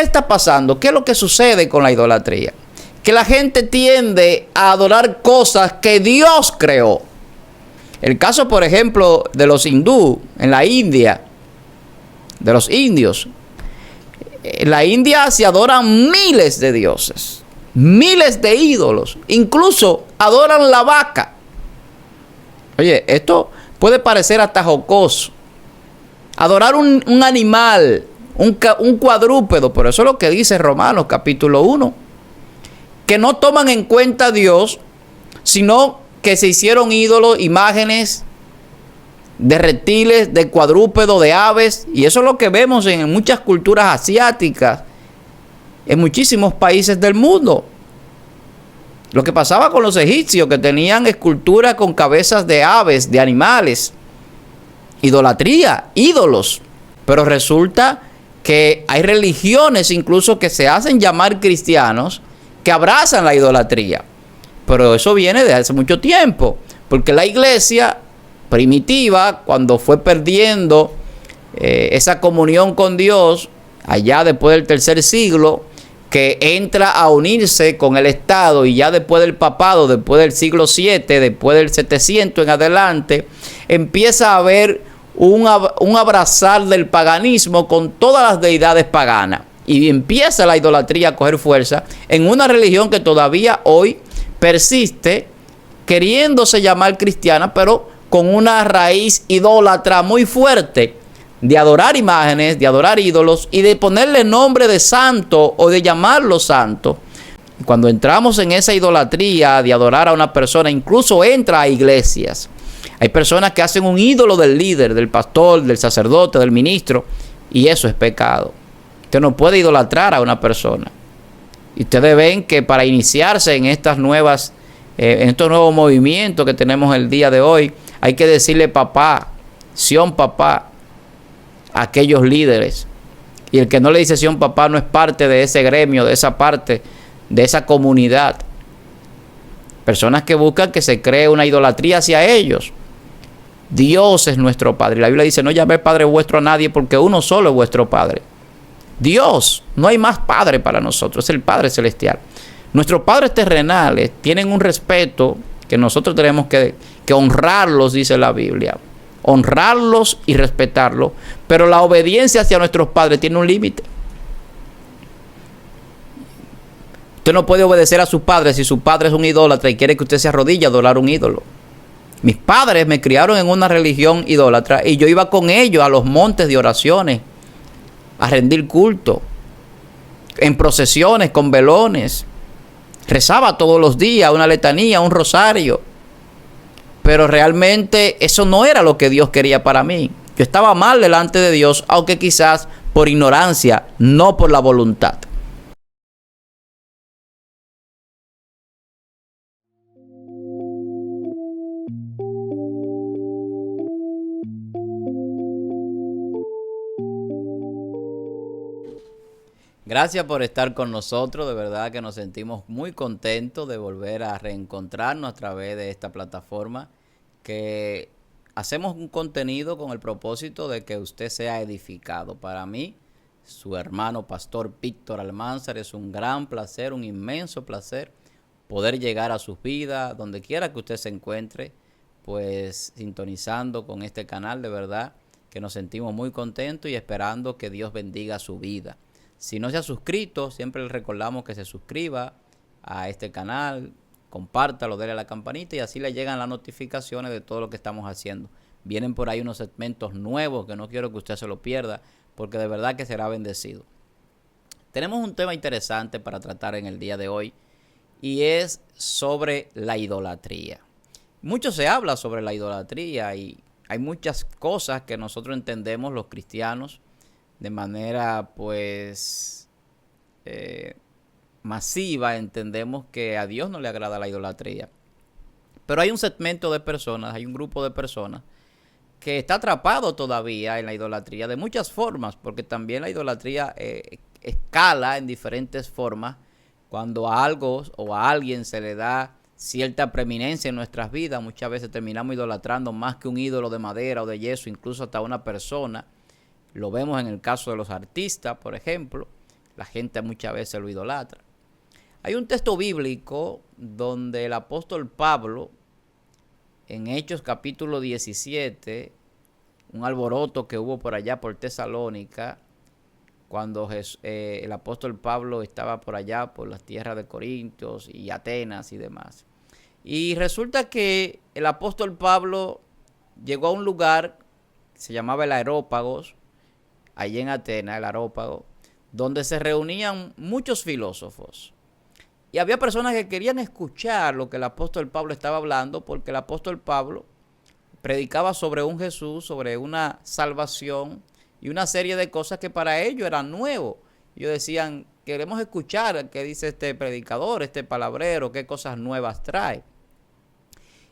está pasando? ¿Qué es lo que sucede con la idolatría? Que la gente tiende a adorar cosas que Dios creó. El caso, por ejemplo, de los hindú en la India, de los indios. En la India se adoran miles de dioses, miles de ídolos, incluso adoran la vaca. Oye, esto puede parecer hasta jocoso. Adorar un animal, un cuadrúpedo, pero eso es lo que dice Romanos capítulo 1. Que no toman en cuenta a Dios, sino que se hicieron ídolos, imágenes de reptiles, de cuadrúpedos, de aves. Y eso es lo que vemos en muchas culturas asiáticas, en muchísimos países del mundo. Lo que pasaba con los egipcios, que tenían esculturas con cabezas de aves, de animales. Idolatría, ídolos. Pero resulta que hay religiones incluso que se hacen llamar cristianos, que abrazan la idolatría. Pero eso viene de hace mucho tiempo, porque la iglesia primitiva, cuando fue perdiendo esa comunión con Dios, allá después del tercer siglo, que entra a unirse con el Estado, y ya después del papado, después del siglo VII, después del 700 en adelante, empieza a haber un abrazar del paganismo con todas las deidades paganas. Y empieza la idolatría a coger fuerza en una religión que todavía hoy persiste, queriéndose llamar cristiana, pero con una raíz idólatra muy fuerte, de adorar imágenes, de adorar ídolos y de ponerle nombre de santo o de llamarlo santo. Cuando entramos en esa idolatría de adorar a una persona, incluso entra a iglesias. Hay personas que hacen un ídolo del líder, del pastor, del sacerdote, del ministro, y eso es pecado. Usted no puede idolatrar a una persona. Y ustedes ven que para iniciarse en estas nuevas, en estos nuevos movimientos que tenemos el día de hoy, hay que decirle papá, Sion papá, a aquellos líderes. Y el que no le dice Sion papá no es parte de ese gremio, de esa parte, de esa comunidad. Personas que buscan que se cree una idolatría hacia ellos. Dios es nuestro Padre. La Biblia dice, no llaméis Padre vuestro a nadie, porque uno solo es vuestro Padre. Dios, no hay más Padre para nosotros, es el Padre Celestial. Nuestros padres terrenales tienen un respeto que nosotros tenemos que honrarlos, dice la Biblia. Honrarlos y respetarlos, pero la obediencia hacia nuestros padres tiene un límite. Usted no puede obedecer a sus padres si su padre es un idólatra y quiere que usted se arrodille a adorar un ídolo. Mis padres me criaron en una religión idólatra y yo iba con ellos a los montes de oraciones, a rendir culto, en procesiones, con velones. Rezaba todos los días una letanía, un rosario. Pero realmente eso no era lo que Dios quería para mí. Yo estaba mal delante de Dios, aunque quizás por ignorancia, no por la voluntad. Gracias por estar con nosotros, de verdad que nos sentimos muy contentos de volver a reencontrarnos a través de esta plataforma, que hacemos un contenido con el propósito de que usted sea edificado. Para mí, su hermano pastor Víctor Almanzar, es un gran placer, un inmenso placer poder llegar a sus vidas, donde quiera que usted se encuentre, pues sintonizando con este canal. De verdad que nos sentimos muy contentos y esperando que Dios bendiga su vida. Si no se ha suscrito, siempre le recordamos que se suscriba a este canal, compártalo, déle a la campanita y así le llegan las notificaciones de todo lo que estamos haciendo. Vienen por ahí unos segmentos nuevos que no quiero que usted se lo pierda, porque de verdad que será bendecido. Tenemos un tema interesante para tratar en el día de hoy y es sobre la idolatría. Mucho se habla sobre la idolatría y hay muchas cosas que nosotros entendemos los cristianos de manera pues masiva. Entendemos que a Dios no le agrada la idolatría. Pero hay un segmento de personas, hay un grupo de personas que está atrapado todavía en la idolatría de muchas formas, porque también la idolatría escala en diferentes formas. Cuando a algo o a alguien se le da cierta preeminencia en nuestras vidas, muchas veces terminamos idolatrando más que un ídolo de madera o de yeso, incluso hasta una persona. Lo vemos en el caso de los artistas, por ejemplo. la gente muchas veces lo idolatra. Hay un texto bíblico donde el apóstol Pablo, en Hechos capítulo 17, un alboroto que hubo por allá por Tesalónica, cuando el apóstol Pablo estaba por allá, por las tierras de Corintios y Atenas y demás. Y resulta que el apóstol Pablo llegó a un lugar que se llamaba el Areópagos, allí en Atenas, el Areópago, donde se reunían muchos filósofos. Y había personas que querían escuchar lo que el apóstol Pablo estaba hablando, porque el apóstol Pablo predicaba sobre un Jesús, sobre una salvación y una serie de cosas que para ellos eran nuevos. Ellos decían, queremos escuchar qué dice este predicador, este palabrero, qué cosas nuevas trae.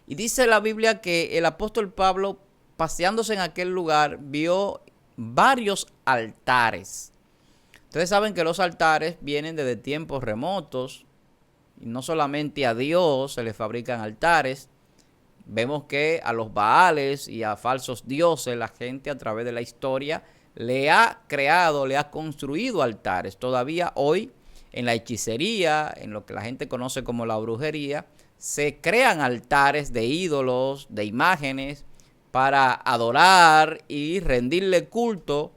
Y dice la Biblia que el apóstol Pablo, paseándose en aquel lugar, vio varios altares. Ustedes saben que los altares vienen desde tiempos remotos, y no solamente a Dios se le fabrican altares. Vemos que a los Baales y a falsos dioses la gente a través de la historia le ha creado, le ha construido altares. Todavía hoy en la hechicería, en lo que la gente conoce como la brujería, se crean altares de ídolos, de imágenes, para adorar y rendirle culto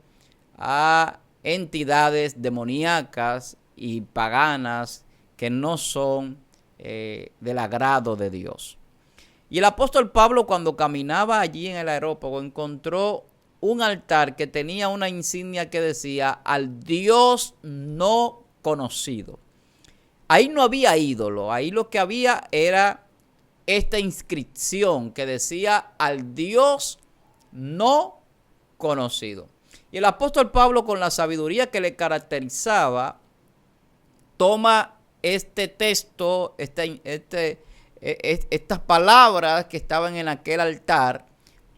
a entidades demoníacas y paganas que no son del agrado de Dios. Y el apóstol Pablo, cuando caminaba allí en el Areópago, encontró un altar que tenía una insignia que decía al Dios no conocido. Ahí no había ídolo, ahí lo que había era esta inscripción que decía al Dios no conocido. Y el apóstol Pablo, con la sabiduría que le caracterizaba, toma este texto, estas palabras que estaban en aquel altar,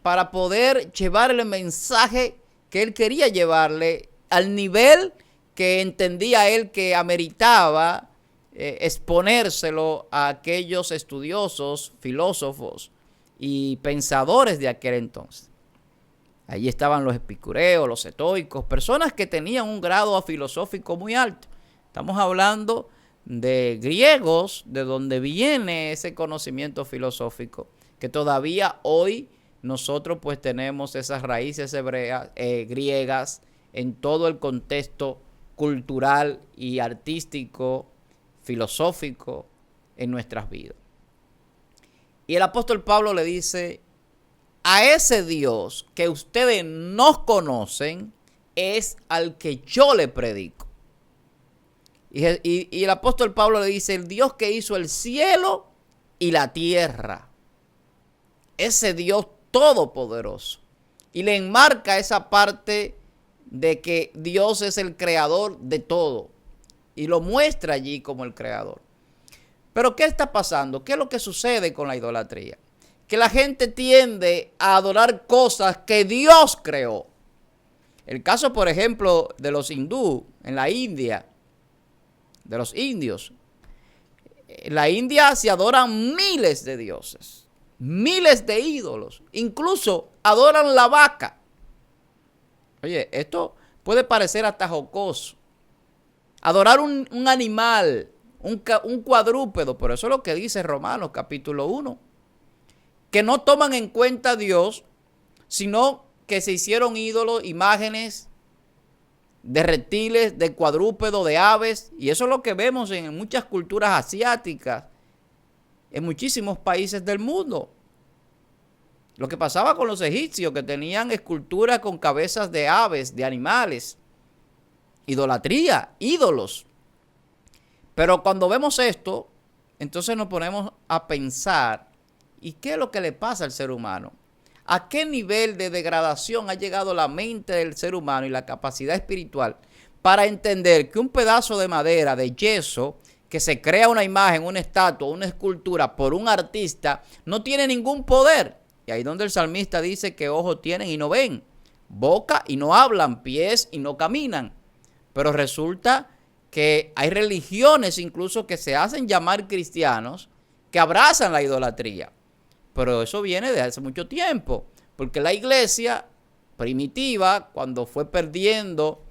para poder llevarle el mensaje que él quería llevarle al nivel que entendía él que ameritaba exponérselo a aquellos estudiosos, filósofos y pensadores de aquel entonces. Allí estaban los epicureos, los estoicos, personas que tenían un grado filosófico muy alto. Estamos hablando de griegos, de donde viene ese conocimiento filosófico, que todavía hoy nosotros pues tenemos esas raíces hebreas, griegas, en todo el contexto cultural y artístico, filosófico en nuestras vidas. Y el apóstol Pablo le dice, a ese Dios que ustedes no conocen es al que yo le predico. Y el apóstol Pablo le dice, el Dios que hizo el cielo y la tierra, ese Dios todopoderoso. Y le enmarca esa parte de que Dios es el creador de todo. Y lo muestra allí como el creador. Pero ¿qué está pasando? ¿Qué es lo que sucede con la idolatría? Que la gente tiende a adorar cosas que Dios creó. El caso, por ejemplo, de los hindú en la India, de los indios. En la India se adoran miles de dioses, miles de ídolos. Incluso adoran la vaca. Oye, esto puede parecer hasta jocoso. Adorar un animal, un cuadrúpedo, pero eso es lo que dice Romanos capítulo 1. Que no toman en cuenta a Dios, sino que se hicieron ídolos, imágenes de reptiles, de cuadrúpedos, de aves. Y eso es lo que vemos en muchas culturas asiáticas, en muchísimos países del mundo. Lo que pasaba con los egipcios, que tenían esculturas con cabezas de aves, de animales. Idolatría, ídolos. Pero cuando vemos esto, entonces nos ponemos a pensar, ¿y qué es lo que le pasa al ser humano? ¿A qué nivel de degradación ha llegado la mente del ser humano y la capacidad espiritual para entender que un pedazo de madera, de yeso, que se crea una imagen, una estatua, una escultura por un artista, no tiene ningún poder? Y ahí donde el salmista dice que ojos tienen y no ven, boca y no hablan, pies y no caminan. Pero resulta que hay religiones incluso que se hacen llamar cristianos que abrazan la idolatría. Pero eso viene de hace mucho tiempo, porque la iglesia primitiva, cuando fue perdiendo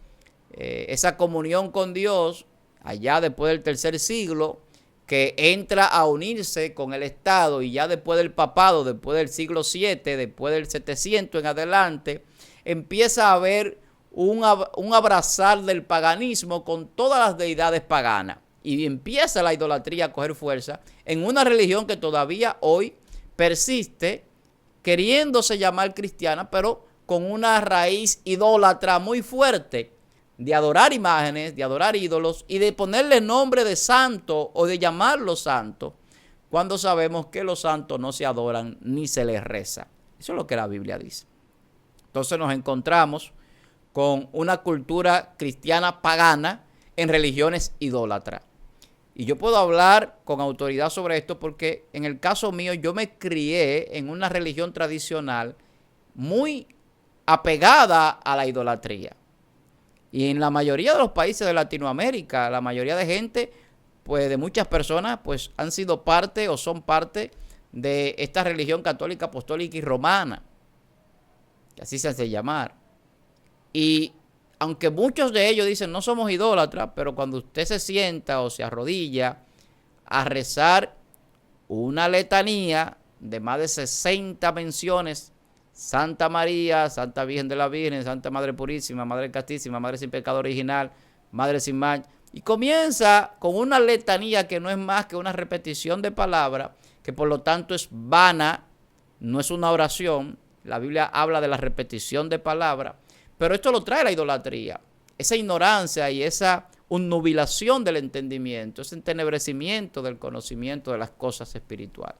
esa comunión con Dios, allá después del tercer siglo, que entra a unirse con el Estado, y ya después del papado, después del siglo VII, después del 700 en adelante, empieza a haber un abrazar del paganismo con todas las deidades paganas, y empieza la idolatría a coger fuerza en una religión que todavía hoy persiste, queriéndose llamar cristiana, pero con una raíz idólatra muy fuerte, de adorar imágenes, de adorar ídolos y de ponerle nombre de santo o de llamarlos santos, cuando sabemos que los santos no se adoran ni se les reza. Eso es lo que la Biblia dice. Entonces nos encontramos con una cultura cristiana pagana en religiones idólatras. Y yo puedo hablar con autoridad sobre esto porque en el caso mío yo me crié en una religión tradicional muy apegada a la idolatría. Y en la mayoría de los países de Latinoamérica, la mayoría de gente, pues de muchas personas, pues han sido parte o son parte de esta religión católica, apostólica y romana, que así se hace llamar. Y aunque muchos de ellos dicen no somos idólatras, pero cuando usted se sienta o se arrodilla a rezar una letanía de más de 60 menciones, Santa María, Santa Virgen de la Virgen, Santa Madre Purísima, Madre Castísima, Madre sin pecado original, Madre sin mancha, y comienza con una letanía que no es más que una repetición de palabras, que por lo tanto es vana, no es una oración. La Biblia habla de la repetición de palabras, pero esto lo trae la idolatría, esa ignorancia y esa obnubilación del entendimiento, ese entenebrecimiento del conocimiento de las cosas espirituales.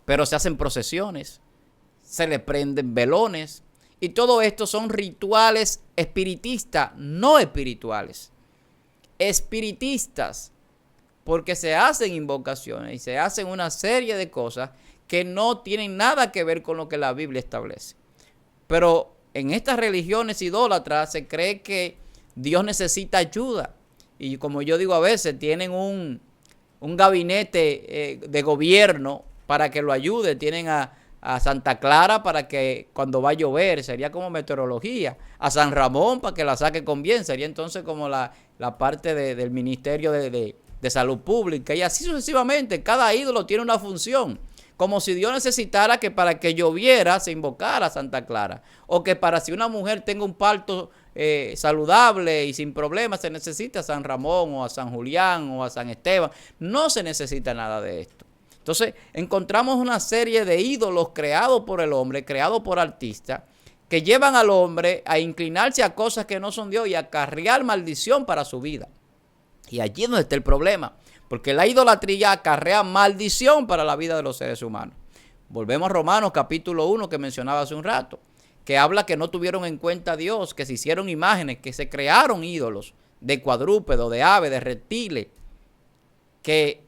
Pero se hacen procesiones, se le prenden velones, y todo esto son rituales espiritistas, no espirituales, espiritistas, porque se hacen invocaciones y se hacen una serie de cosas que no tienen nada que ver con lo que la Biblia establece. Pero en estas religiones idólatras se cree que Dios necesita ayuda, y como yo digo a veces, tienen un gabinete de gobierno para que lo ayude, tienen a Santa Clara para que cuando va a llover, sería como meteorología, a San Ramón para que la saque con bien, sería entonces como la parte del Ministerio de Salud Pública, y así sucesivamente. Cada ídolo tiene una función, como si Dios necesitara que para que lloviera se invocara a Santa Clara, o que para si una mujer tenga un parto saludable y sin problemas se necesita a San Ramón o a San Julián o a San Esteban. No se necesita nada de esto. Entonces encontramos una serie de ídolos creados por el hombre, creados por artistas, que llevan al hombre a inclinarse a cosas que no son Dios y a acarrear maldición para su vida. Y allí es donde está el problema, porque la idolatría acarrea maldición para la vida de los seres humanos. Volvemos a Romanos capítulo 1 que mencionaba hace un rato, que habla que no tuvieron en cuenta a Dios, que se hicieron imágenes, que se crearon ídolos de cuadrúpedos, de aves, de reptiles, que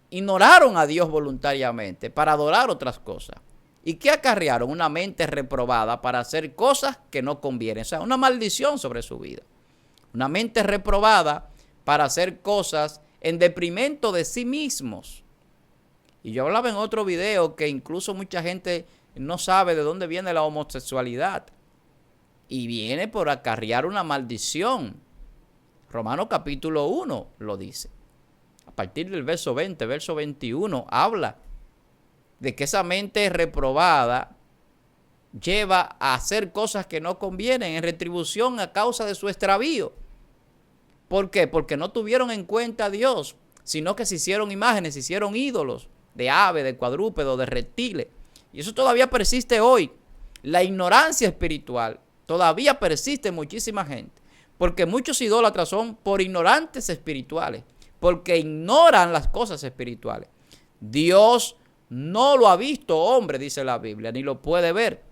ignoraron a Dios voluntariamente para adorar otras cosas. ¿Y qué acarrearon? Una mente reprobada para hacer cosas que no convienen. O sea, una maldición sobre su vida. Una mente reprobada para hacer cosas en detrimento de sí mismos. Y yo hablaba en otro video que incluso mucha gente no sabe de dónde viene la homosexualidad. Y viene por acarrear una maldición. Romanos capítulo 1 lo dice. A partir del verso 20, verso 21, habla de que esa mente reprobada lleva a hacer cosas que no convienen en retribución a causa de su extravío. ¿Por qué? Porque no tuvieron en cuenta a Dios, sino que se hicieron imágenes, se hicieron ídolos de aves, de cuadrúpedos, de reptiles. Y eso todavía persiste hoy. La ignorancia espiritual todavía persiste en muchísima gente, porque muchos idólatras son por ignorantes espirituales, porque ignoran las cosas espirituales. Dios no lo ha visto hombre, dice la Biblia, ni lo puede ver.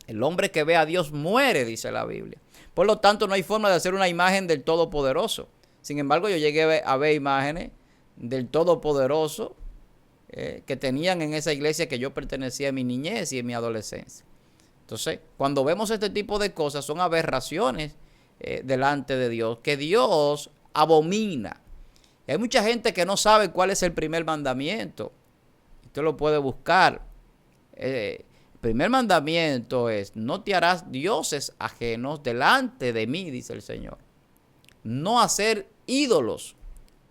El hombre que ve a Dios muere, dice la Biblia. Por lo tanto, no hay forma de hacer una imagen del Todopoderoso. Sin embargo, yo llegué a ver imágenes del Todopoderoso que tenían en esa iglesia que yo pertenecía en mi niñez y en mi adolescencia. Entonces, cuando vemos este tipo de cosas, son aberraciones delante de Dios, que Dios abomina. Y hay mucha gente que no sabe cuál es el primer mandamiento. Usted lo puede buscar. El primer mandamiento es: no te harás dioses ajenos delante de mí, dice el Señor. no hacer ídolos,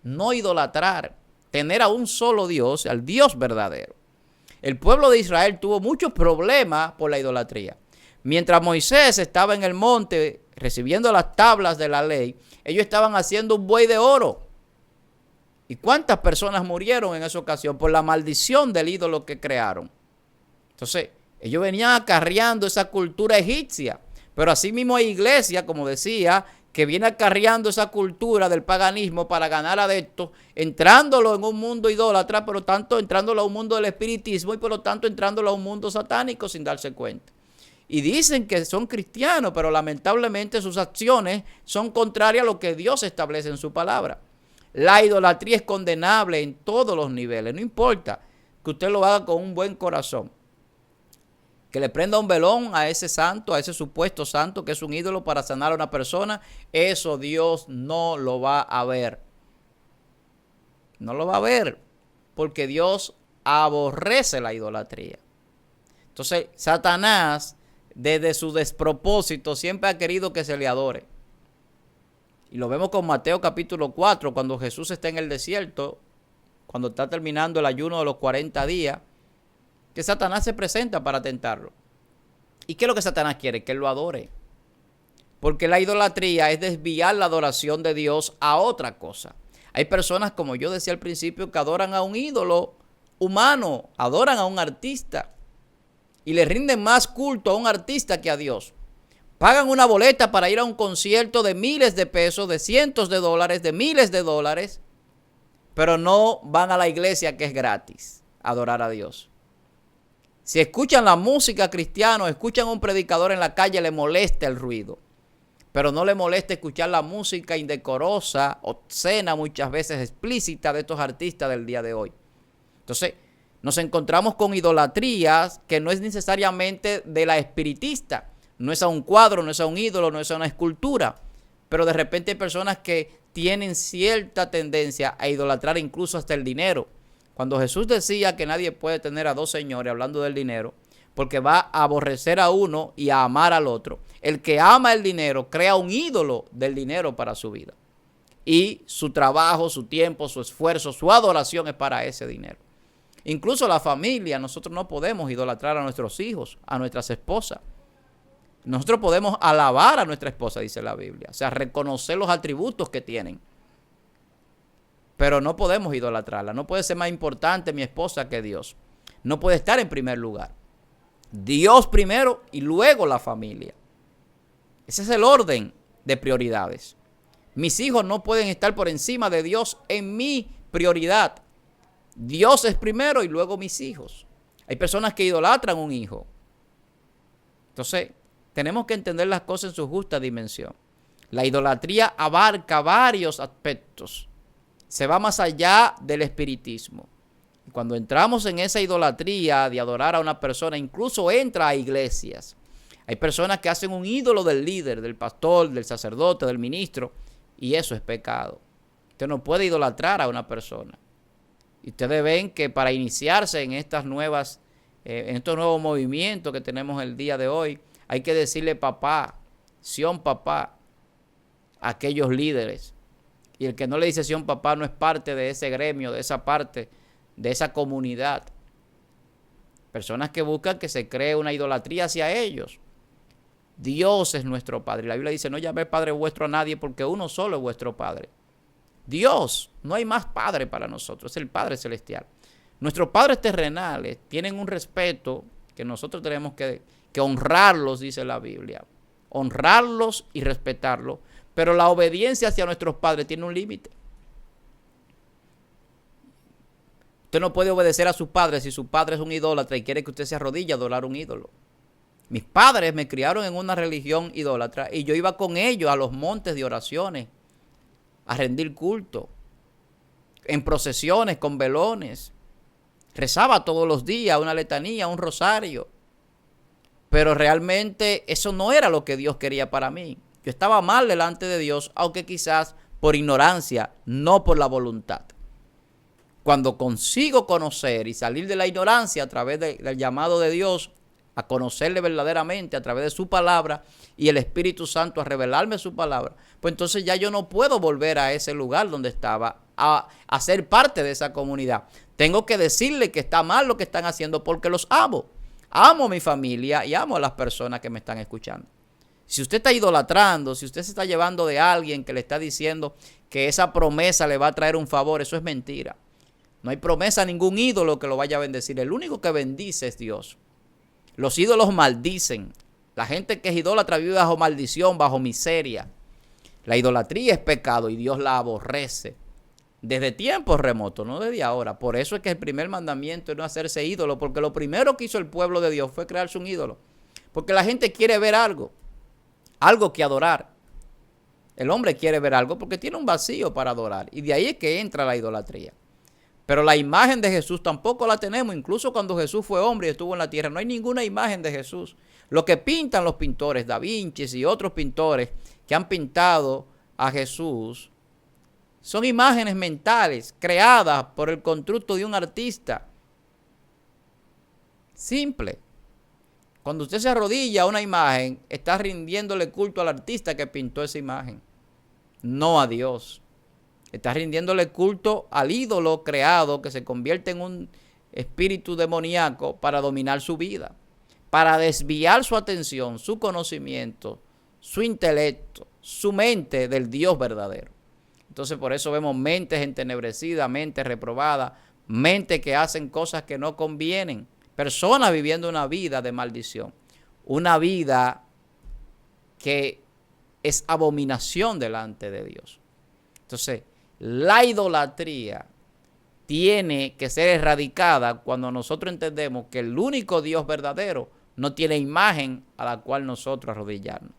no idolatrar, tener a un solo Dios, al Dios verdadero. El pueblo de Israel tuvo muchos problemas por la idolatría. Mientras Moisés estaba en el monte recibiendo las tablas de la ley, ellos estaban haciendo un buey de oro. ¿Y cuántas personas murieron en esa ocasión por la maldición del ídolo que crearon? Entonces, ellos venían acarreando esa cultura egipcia, pero así mismo hay iglesia, como decía, que viene acarreando esa cultura del paganismo para ganar adeptos, entrándolo en un mundo idólatra, pero tanto entrándolo a un mundo del espiritismo y por lo tanto entrándolo a un mundo satánico sin darse cuenta. Y dicen que son cristianos, pero lamentablemente sus acciones son contrarias a lo que Dios establece en su palabra. La idolatría es condenable en todos los niveles, no importa que usted lo haga con un buen corazón. Que le prenda un velón a ese santo, a ese supuesto santo que es un ídolo para sanar a una persona, eso Dios no lo va a ver. No lo va a ver, porque Dios aborrece la idolatría. Entonces, Satanás, desde su despropósito, siempre ha querido que se le adore. Y lo vemos con Mateo capítulo 4, cuando Jesús está en el desierto, cuando está terminando el ayuno de los 40 días, que Satanás se presenta para tentarlo. ¿Y qué es lo que Satanás quiere? Que él lo adore. Porque la idolatría es desviar la adoración de Dios a otra cosa. Hay personas, como yo decía al principio, que adoran a un ídolo humano, adoran a un artista y le rinden más culto a un artista que a Dios. Pagan una boleta para ir a un concierto de miles de pesos, de cientos de dólares, de miles de dólares, pero no van a la iglesia, que es gratis, a adorar a Dios. Si escuchan la música cristiana, escuchan a un predicador en la calle, le molesta el ruido. Pero no le molesta escuchar la música indecorosa, obscena, muchas veces explícita de estos artistas del día de hoy. Entonces, nos encontramos con idolatrías que no es necesariamente de la espiritista. No es a un cuadro, no es a un ídolo, no es a una escultura. Pero de repente hay personas que tienen cierta tendencia a idolatrar incluso hasta el dinero. Cuando Jesús decía que nadie puede tener a dos señores, hablando del dinero, porque va a aborrecer a uno y a amar al otro. El que ama el dinero crea un ídolo del dinero para su vida. Y su trabajo, su tiempo, su esfuerzo, su adoración es para ese dinero. Incluso la familia, nosotros no podemos idolatrar a nuestros hijos, a nuestras esposas. Nosotros podemos alabar a nuestra esposa, dice la Biblia. O sea, reconocer los atributos que tienen. Pero no podemos idolatrarla. No puede ser más importante mi esposa que Dios. No puede estar en primer lugar. Dios primero y luego la familia. Ese es el orden de prioridades. Mis hijos no pueden estar por encima de Dios en mi prioridad. Dios es primero y luego mis hijos. Hay personas que idolatran un hijo. Entonces, tenemos que entender las cosas en su justa dimensión. La idolatría abarca varios aspectos. Se va más allá del espiritismo. Y cuando entramos en esa idolatría de adorar a una persona, incluso entra a iglesias. Hay personas que hacen un ídolo del líder, del pastor, del sacerdote, del ministro, y eso es pecado. Usted no puede idolatrar a una persona. Y ustedes ven que para iniciarse en estas nuevas, en estos nuevos movimientos que tenemos el día de hoy, hay que decirle papá, Sion papá, a aquellos líderes. Y el que no le dice Sion papá no es parte de ese gremio, de esa parte, de esa comunidad. Personas que buscan que se cree una idolatría hacia ellos. Dios es nuestro Padre. La Biblia dice, no llaméis Padre vuestro a nadie porque uno solo es vuestro Padre. Dios, no hay más Padre para nosotros, es el Padre Celestial. Nuestros padres terrenales tienen un respeto que nosotros tenemos que honrarlos, dice la Biblia. Honrarlos y respetarlos. Pero la obediencia hacia nuestros padres tiene un límite. Usted no puede obedecer a sus padres si su padre es un idólatra y quiere que usted se arrodille a adorar un ídolo. Mis padres me criaron en una religión idólatra y yo iba con ellos a los montes de oraciones a rendir culto, en procesiones con velones. Rezaba todos los días una letanía, un rosario. Pero realmente eso no era lo que Dios quería para mí. Yo estaba mal delante de Dios, aunque quizás por ignorancia, no por la voluntad. Cuando consigo conocer y salir de la ignorancia a través del llamado de Dios, a conocerle verdaderamente a través de su palabra y el Espíritu Santo a revelarme su palabra, pues entonces ya yo no puedo volver a ese lugar donde estaba a ser parte de esa comunidad. Tengo que decirle que está mal lo que están haciendo porque los amo. Amo a mi familia y amo a las personas que me están escuchando. Si usted está idolatrando, si usted se está llevando de alguien que le está diciendo que esa promesa le va a traer un favor, eso es mentira. No hay promesa a ningún ídolo que lo vaya a bendecir. El único que bendice es Dios. Los ídolos maldicen. La gente que es idólatra vive bajo maldición, bajo miseria. La idolatría es pecado y Dios la aborrece. Desde tiempos remotos, no desde ahora. Por eso es que el primer mandamiento es no hacerse ídolo, porque lo primero que hizo el pueblo de Dios fue crearse un ídolo. Porque la gente quiere ver algo que adorar. El hombre quiere ver algo porque tiene un vacío para adorar. Y de ahí es que entra la idolatría. Pero la imagen de Jesús tampoco la tenemos. Incluso cuando Jesús fue hombre y estuvo en la tierra, no hay ninguna imagen de Jesús. Lo que pintan los pintores, Da Vinci y otros pintores que han pintado a Jesús, son imágenes mentales creadas por el constructo de un artista. Simple. Cuando usted se arrodilla a una imagen, está rindiéndole culto al artista que pintó esa imagen, no a Dios. Está rindiéndole culto al ídolo creado que se convierte en un espíritu demoníaco para dominar su vida, para desviar su atención, su conocimiento, su intelecto, su mente del Dios verdadero. Entonces por eso vemos mentes entenebrecidas, mentes reprobadas, mentes que hacen cosas que no convienen, personas viviendo una vida de maldición, una vida que es abominación delante de Dios. Entonces, la idolatría tiene que ser erradicada cuando nosotros entendemos que el único Dios verdadero no tiene imagen a la cual nosotros arrodillarnos.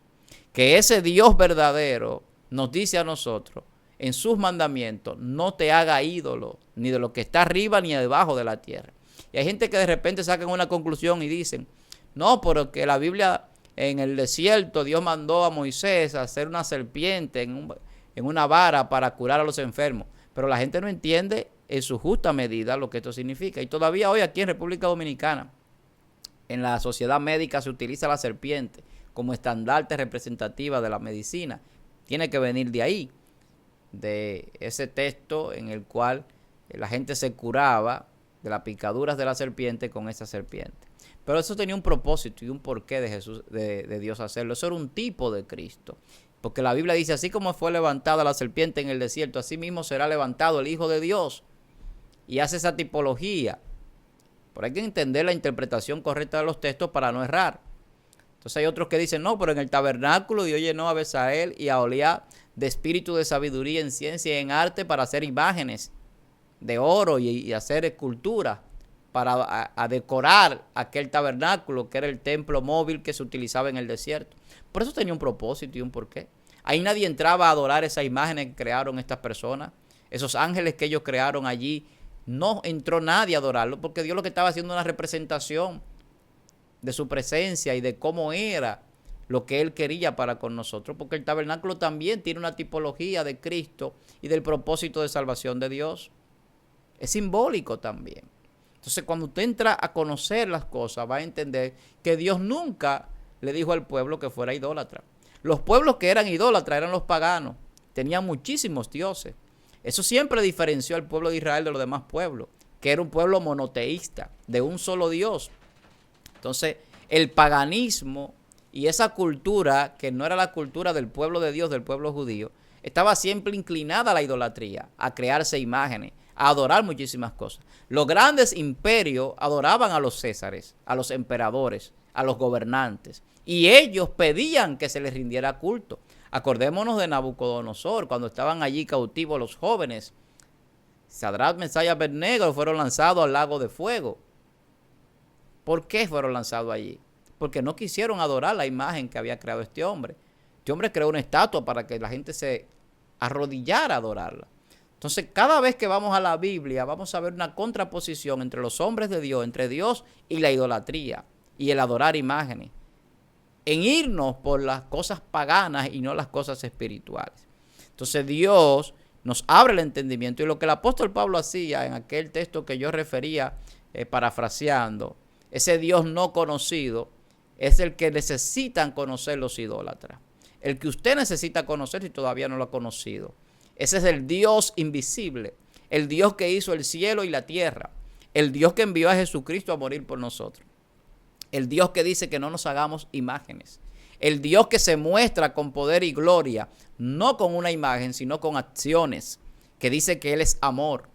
Que ese Dios verdadero nos dice a nosotros en sus mandamientos: no te haga ídolo, ni de lo que está arriba ni debajo de la tierra. Y hay gente que de repente sacan una conclusión y dicen: no, porque la Biblia, en el desierto, Dios mandó a Moisés a hacer una serpiente en una vara para curar a los enfermos. Pero la gente no entiende en su justa medida lo que esto significa. Y todavía hoy aquí en República Dominicana, en la sociedad médica, se utiliza la serpiente como estandarte representativa de la medicina. Tiene que venir de ahí, de ese texto en el cual la gente se curaba de las picaduras de la serpiente con esa serpiente. Pero eso tenía un propósito y un porqué de Jesús, de Dios hacerlo. Eso era un tipo de Cristo. Porque la Biblia dice: así como fue levantada la serpiente en el desierto, así mismo será levantado el Hijo de Dios. Y hace esa tipología. Pero hay que entender la interpretación correcta de los textos para no errar. Entonces hay otros que dicen: no, pero en el tabernáculo Dios llenó a Besael y a Oliab de espíritu de sabiduría en ciencia y en arte para hacer imágenes de oro y hacer esculturas para a decorar aquel tabernáculo que era el templo móvil que se utilizaba en el desierto. Por eso tenía un propósito y un porqué. Ahí nadie entraba a adorar esas imágenes que crearon estas personas, esos ángeles que ellos crearon allí. No entró nadie a adorarlo, porque Dios lo que estaba haciendo era una representación de su presencia y de cómo era lo que Él quería para con nosotros, porque el tabernáculo también tiene una tipología de Cristo y del propósito de salvación de Dios. Es simbólico también. Entonces, cuando usted entra a conocer las cosas, va a entender que Dios nunca le dijo al pueblo que fuera idólatra. Los pueblos que eran idólatras eran los paganos. Tenían muchísimos dioses. Eso siempre diferenció al pueblo de Israel de los demás pueblos, que era un pueblo monoteísta, de un solo Dios. Entonces, el paganismo y esa cultura, que no era la cultura del pueblo de Dios, del pueblo judío, estaba siempre inclinada a la idolatría, a crearse imágenes, a adorar muchísimas cosas. Los grandes imperios adoraban a los césares, a los emperadores, a los gobernantes, y ellos pedían que se les rindiera culto. Acordémonos de Nabucodonosor, cuando estaban allí cautivos los jóvenes. Sadrach, Mesach y Abednego fueron lanzados al lago de fuego. ¿Por qué fueron lanzados allí? Porque no quisieron adorar la imagen que había creado este hombre. Este hombre creó una estatua para que la gente se arrodillara a adorarla. Entonces, cada vez que vamos a la Biblia, vamos a ver una contraposición entre los hombres de Dios, entre Dios y la idolatría y el adorar imágenes, en irnos por las cosas paganas y no las cosas espirituales. Entonces, Dios nos abre el entendimiento, y lo que el apóstol Pablo hacía en aquel texto que yo refería, parafraseando, ese Dios no conocido, es el que necesitan conocer los idólatras. El que usted necesita conocer si todavía no lo ha conocido. Ese es el Dios invisible, el Dios que hizo el cielo y la tierra, el Dios que envió a Jesucristo a morir por nosotros, el Dios que dice que no nos hagamos imágenes, el Dios que se muestra con poder y gloria, no con una imagen, sino con acciones, que dice que Él es amor.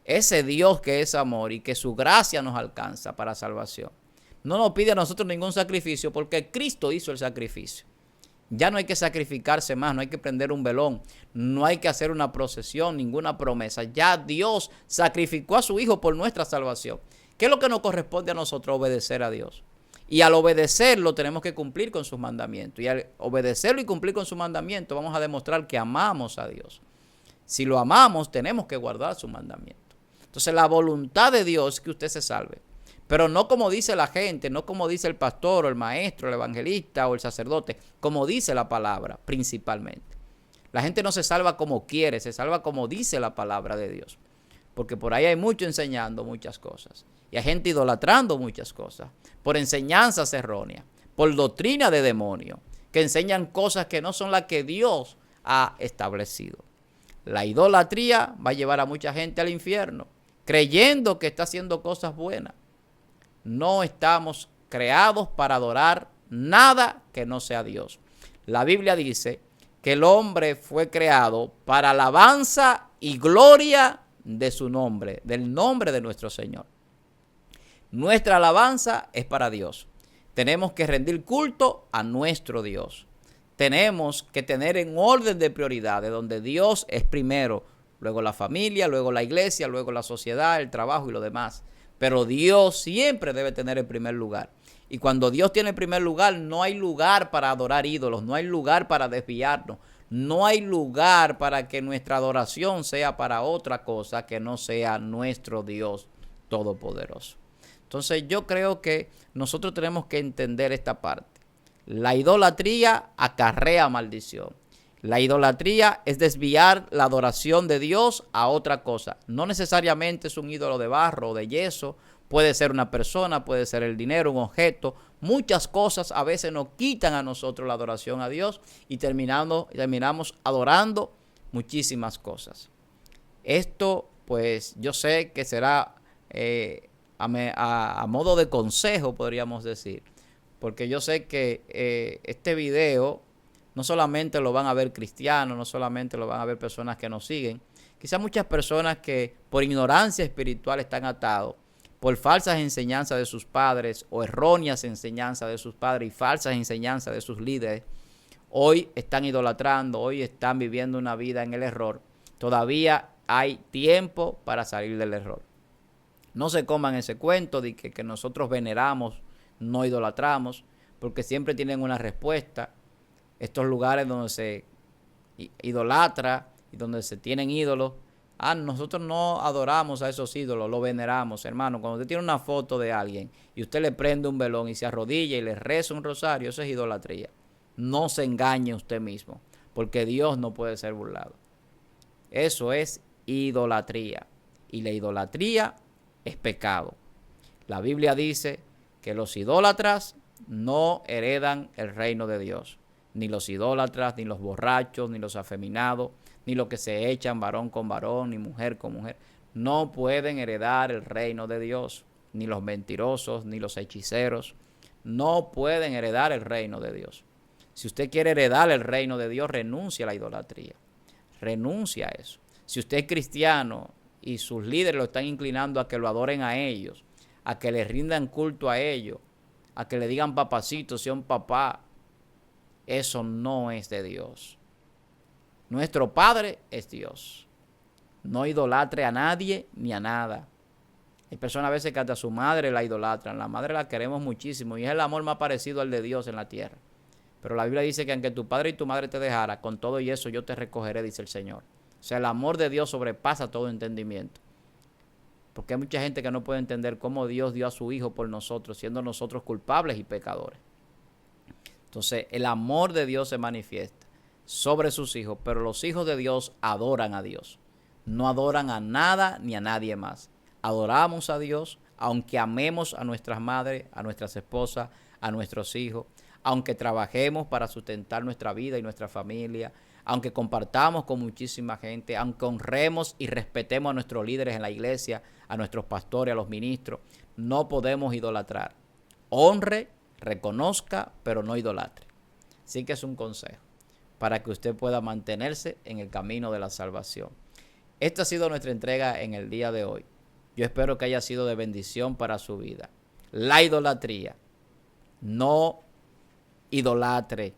Ese Dios que es amor y que su gracia nos alcanza para salvación, no nos pide a nosotros ningún sacrificio porque Cristo hizo el sacrificio. Ya no hay que sacrificarse más, no hay que prender un velón, no hay que hacer una procesión, ninguna promesa. Ya Dios sacrificó a su Hijo por nuestra salvación. ¿Qué es lo que nos corresponde a nosotros? Obedecer a Dios. Y al obedecerlo tenemos que cumplir con sus mandamientos. Y al obedecerlo y cumplir con sus mandamientos vamos a demostrar que amamos a Dios. Si lo amamos tenemos que guardar sus mandamientos. Entonces la voluntad de Dios es que usted se salve. Pero no como dice la gente, no como dice el pastor o el maestro, el evangelista o el sacerdote, como dice la palabra principalmente. La gente no se salva como quiere, se salva como dice la palabra de Dios. Porque por ahí hay mucho enseñando muchas cosas. Y hay gente idolatrando muchas cosas. Por enseñanzas erróneas, por doctrina de demonio, que enseñan cosas que no son las que Dios ha establecido. La idolatría va a llevar a mucha gente al infierno, creyendo que está haciendo cosas buenas. No estamos creados para adorar nada que no sea Dios. La Biblia dice que el hombre fue creado para alabanza y gloria de su nombre, del nombre de nuestro Señor. Nuestra alabanza es para Dios. Tenemos que rendir culto a nuestro Dios. Tenemos que tener en orden de prioridades donde Dios es primero, luego la familia, luego la iglesia, luego la sociedad, el trabajo y lo demás. Pero Dios siempre debe tener el primer lugar. Y cuando Dios tiene el primer lugar, no hay lugar para adorar ídolos, no hay lugar para desviarnos, no hay lugar para que nuestra adoración sea para otra cosa que no sea nuestro Dios todopoderoso. Entonces yo creo que nosotros tenemos que entender esta parte. La idolatría acarrea maldición. La idolatría es desviar la adoración de Dios a otra cosa. No necesariamente es un ídolo de barro o de yeso. Puede ser una persona, puede ser el dinero, un objeto. Muchas cosas a veces nos quitan a nosotros la adoración a Dios y terminamos adorando muchísimas cosas. Esto pues yo sé que será a modo de consejo, podríamos decir. Porque yo sé que este video no solamente lo van a ver cristianos, no solamente lo van a ver personas que nos siguen. Quizás muchas personas que por ignorancia espiritual están atados, por falsas enseñanzas de sus padres o erróneas enseñanzas de sus padres y falsas enseñanzas de sus líderes, hoy están idolatrando, hoy están viviendo una vida en el error. Todavía hay tiempo para salir del error. No se coman ese cuento de que nosotros veneramos, no idolatramos, porque siempre tienen una respuesta. Estos lugares donde se idolatra y donde se tienen ídolos, nosotros no adoramos a esos ídolos, lo veneramos, hermano. Cuando usted tiene una foto de alguien y usted le prende un velón y se arrodilla y le reza un rosario, eso es idolatría. No se engañe usted mismo, porque Dios no puede ser burlado. Eso es idolatría, y la idolatría es pecado. La Biblia dice que los idólatras no heredan el reino de Dios. Ni los idólatras, ni los borrachos, ni los afeminados, ni los que se echan varón con varón, ni mujer con mujer, no pueden heredar el reino de Dios. Ni los mentirosos, ni los hechiceros, no pueden heredar el reino de Dios. Si usted quiere heredar el reino de Dios, renuncia a la idolatría. Renuncia a eso. Si usted es cristiano y sus líderes lo están inclinando a que lo adoren a ellos, a que le rindan culto a ellos, a que le digan papacito, sea un papá, eso no es de Dios. Nuestro Padre es Dios. No idolatre a nadie ni a nada. Hay personas a veces que hasta a su madre la idolatran. La madre la queremos muchísimo y es el amor más parecido al de Dios en la tierra. Pero la Biblia dice que aunque tu padre y tu madre te dejara, con todo y eso yo te recogeré, dice el Señor. O sea, el amor de Dios sobrepasa todo entendimiento. Porque hay mucha gente que no puede entender cómo Dios dio a su Hijo por nosotros, siendo nosotros culpables y pecadores. Entonces, el amor de Dios se manifiesta sobre sus hijos, pero los hijos de Dios adoran a Dios. No adoran a nada ni a nadie más. Adoramos a Dios, aunque amemos a nuestras madres, a nuestras esposas, a nuestros hijos, aunque trabajemos para sustentar nuestra vida y nuestra familia, aunque compartamos con muchísima gente, aunque honremos y respetemos a nuestros líderes en la iglesia, a nuestros pastores, a los ministros, no podemos idolatrar. Honre, reconozca, pero no idolatre. Así que es un consejo para que usted pueda mantenerse en el camino de la salvación. Esta ha sido nuestra entrega en el día de hoy. Yo espero que haya sido de bendición para su vida. La idolatría. No idolatre.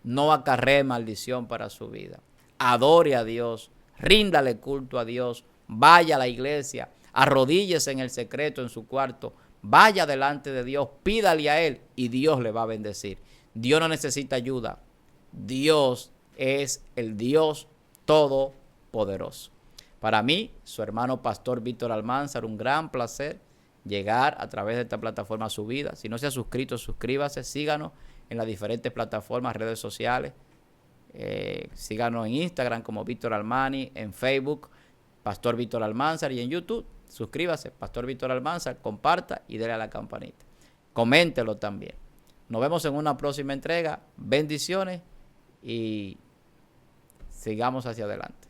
No acarree maldición para su vida. Adore a Dios. Ríndale culto a Dios. Vaya a la iglesia. Arrodíllese en el secreto en su cuarto. Vaya delante de Dios. Pídale a Él y Dios le va a bendecir. Dios no necesita ayuda. Dios es el Dios todopoderoso. Para mí, su hermano pastor Víctor Almanzar, un gran placer llegar a través de esta plataforma a su vida. Si no se ha suscrito, suscríbase, síganos en las diferentes plataformas, redes sociales. Síganos en Instagram como Víctor Almani, en Facebook, Pastor Víctor Almanzar, y en YouTube, suscríbase, Pastor Víctor Almanzar, comparta y dele a la campanita. Coméntelo también. Nos vemos en una próxima entrega. Bendiciones y sigamos hacia adelante.